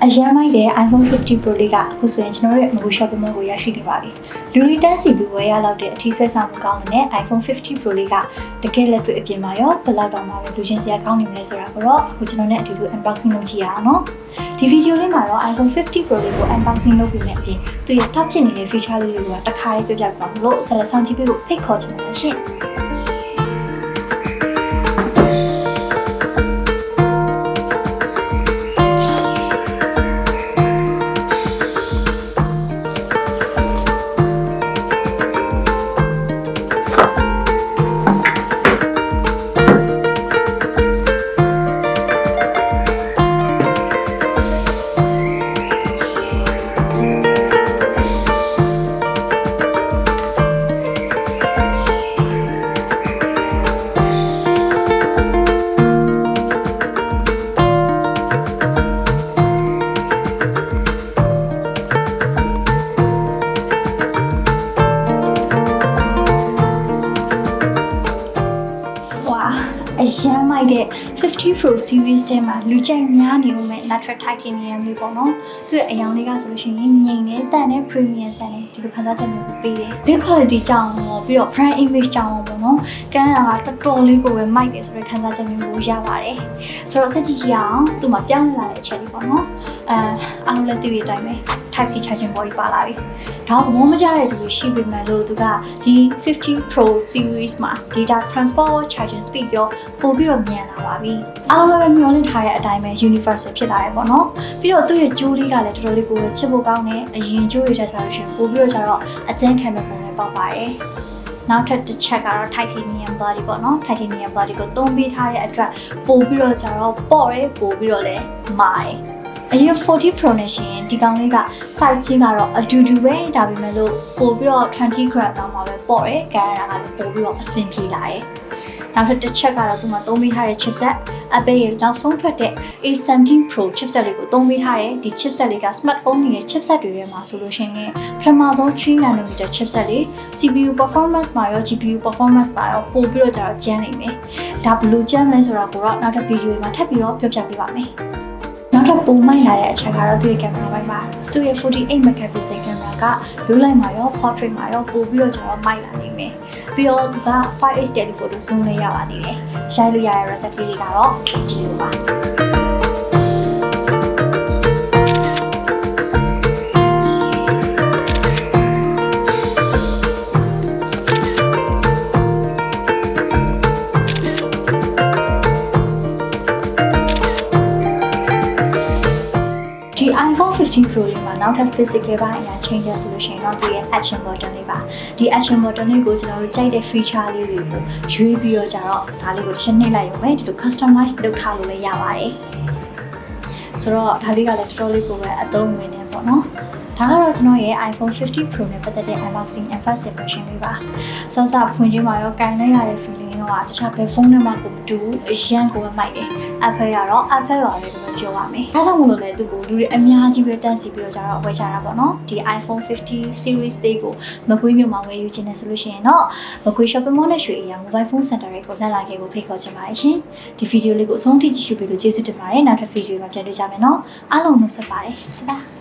အရင်မိုက်တဲ့ iPhone 50 Pro လေးကအခုဆိုရင်ကျွန်တော်တို့ရဲ့ Mobile Shopping Mall ကိုရရှိနေပါပြီ။လူတွေတန်းစီပြီးဝယ်ရလောက်တဲ့အထီးဆွဲဆောင်မှုကောင်းတဲ့ iPhone 50 Pro လေးကတကယ်လက်တွေ့အပြင်မှာရောဘယ်လောက်တောင်မှပဲလူချင်းစရာကောင်းနေမလဲဆိုတာကိုတော့အခုကျွန်တော်နဲ့အတူတူ unboxing လုပ်ကြည့်ရအောင်နော်။ဒီဗီဒီယိုလေးမှာတော့ iPhone 50 Pro လေးကို unboxing လုပ်ပြီးနေအပြင်သူရဲ့ top ဖြစ်နေတဲ့ feature လေးတွေကတစ်ခါလေးပြပြပါမလို့ဆက်လက်ဆောင်ကြည့်ပေးဖို့ဖိတ်ခေါ်ချင်ပါတယ်ရှင်။အရန်မိုက်တဲ့50 Pro series ထဲမှာလူကြိုက်များနေဦးမဲ့ Natural Titanium လေးပေါ့နော်။သူ့ရဲ့အရောင်လေးကဆိုလို့ရှိရင်ငြိမ်နေတန်တဲ့ premium ဆန်နေဒီလိုခံစားချက်မျိုးကိုပေးတယ်။ Build quality ကြောင့်ရောပြီးတော့ front image ကြောင့်ရောပေါ့နော်။ကမ်းတာကတော်တော်လေးကိုပဲမိုက်တယ်ဆိုတဲ့ခံစားချက်မျိုးကိုရပါတယ်။ဆိုတော့ဆက်ကြည့်ကြည့်အောင်သူ့မှာပြောင်းလဲလာတဲ့အချက်လေးပေါ့နော်။အားလုံးလည်းသိတဲ့အတိုင်းပဲ Type C charging port ပါလာပြီ။ဒါတော့သဘောမကျတဲ့သူတွေရှိပေမဲ့လို့သူကဒီ50 Pro series မှာ data transport charging speed ပြောပို့ပြီးတော့မြန်လာပါပြီ။အားလုံးပဲမျှော်လင့်ထားတဲ့အတိုင်းပဲ universal ဖြစ်လာတယ်ပေါ့နော်။ပြီးတော့သူ့ရဲ့ကြိုးလေးကလည်းတော်တော်လေးကိုချစ်ဖို့ကောင်းတယ်။အရင်ကြိုးရတဲ့ဆိုလို့ရှိရင်ပို့ပြီးတော့ကျတော့အကျဉ်းခံမဲ့ပုံလေးပေါက်ပါတယ်။နောက်ထပ်တစ်ချက်ကတော့ titanium body ပေါ့နော် titanium body ကိုသုံးပေးထားတဲ့အတွက်ပို့ပြီးတော့ကျတော့ပေါ့ရဲပို့ပြီးတော့လည်းမာတယ်အရင်40 Pro နဲ့ရှင်ဒီကောင်လေးက size ချင်းကတော့အတူတူပဲဒါပေမဲ့လို့ပို့ပြီးတော့20 gram တောင်မှပဲပေါ့ရဲကဲရတာကလည်းပို့ပြီးတော့အဆင်ပြေလာတယ်နောက်ထပ်တစ်ချက်ကတော့သူမှသုံးပေးထားတဲ့ chipset Apple ရဲ့နောက်ဆုံးထွက်တဲ့ A17 Pro chipset လေးကိုသုံးပေးထားတယ်ဒီ chipset လေးက smartphone တွေရဲ့ chipset တွေထဲမှာဆိုလို့ရှိရင်ပထမဆုံး3 nanometer chipset လေး CPU performance မှာရော GPU performance မှာရောပို့ပြီးတော့ကျတော့ကျန်းနေမယ်ဒါဘယ်လိုကျန်းလဲဆိုတာကိုတော့နောက်ထပ် video မှာထပ်ပြီးတော့ပြောပြပေးပါမယ်နောက်ထပ်ပုံမိုက်လာတဲ့အချက်ကတော့သူ့ရဲ့ကင်မရာပိုင်းမှာသူ့ရဲ့48 megapixel ကင်မရာက low light မှာရော portrait မှာရောပို့ပြီးတော့ကျွန်တော်မိုက်လာနေမယ်ပြီးတော့သူက 5x telephoto zoom လေးရပါသေးတယ်ရိုက်လို့ရတဲ့ recipe လေးကတော့ဒီလိုပါဒီ iPhone 50 Pro လေးမှာနောက်ထပ် physical ဘိုင်းအရာ changes ဆိုလို့ရှိရင်တော့ဒီရဲ့ action button လေးပါဒီ action button လေးကိုကျွန်တော်တို့ကြိုက်တဲ့ feature လေးတွေကိုရွေးပြီးတော့ကြတော့ဒါလေးကိုတစ်ချက်နှိပ်လိုက်ရုံပဲဒီလို customize လုပ်ထားလို့လည်းရပါတယ်ဆိုတော့ဒါလေးကလည်းတော်တော်လေးကိုပဲအသုံးဝင်နေပေါ့နော်ဒါကတော့ကျွန်တော်ရဲ့ iPhone 50 Pro နဲ့ပတ်သက်တဲ့ unboxing and first impression လေးပါစောစောဖွင့်ချင်းမှာရောကန်လိုက်ရတဲ့ feeling ရောတခြားဘယ်ဖုန်းနဲ့မှကိုမတူအရန်ကိုပဲမိုက်တယ် Apple ကတော့ Apple ပါပဲလို့ပြောရမယ်ဒါကြောင့်မို့လို့လည်းသူ့ကိုလူတွေအများကြီးပဲတန်းစီပြီးတော့ကြတော့ဝယ်ချတာပေါ့နော်ဒီ iPhone 50 series လေးကိုမကွေးမြို့မှာဝယ်ယူခြင်းနဲ့ဆိုလို့ရှိရင်တော့မကွေး shopping mall နဲ့ရွှေအရာ mobile phone center တွေကိုလက်လာခဲ့ဖို့ဖိတ်ခေါ်ချင်ပါတယ်ရှင်ဒီ video လေးကိုအဆုံးထိကြည့်ရှုပေးလို့ကျေးဇူးတင်ပါတယ်နောက်ထပ် video မှာပြန်တွေ့ကြမယ်နော်အားလုံးနှုတ်ဆက်ပါတယ်